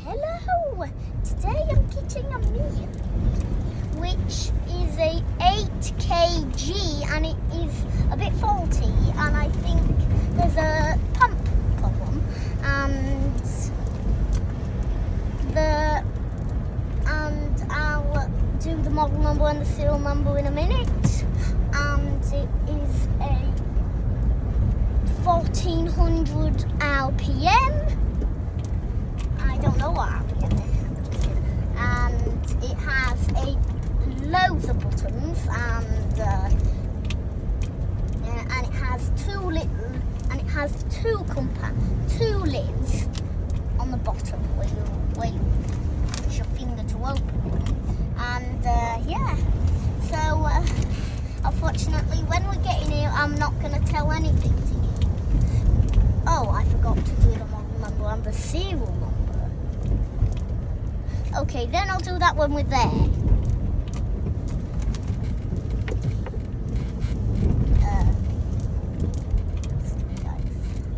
Hello! Today I'm getting a Miele, which is a 8 kg and it is a bit faulty, and I think there's a pump problem, and I'll do the model number and the serial number in a minute, and it is a 1400 RPM. I don't know what RPM is. And it has loads of buttons, and it has two lids on the bottom where you use your finger to open them. And yeah, so unfortunately when we get in here I'm not going to tell anything to you. Oh, I forgot to do the model number and the serial number. Okay, then I'll do that when we're there.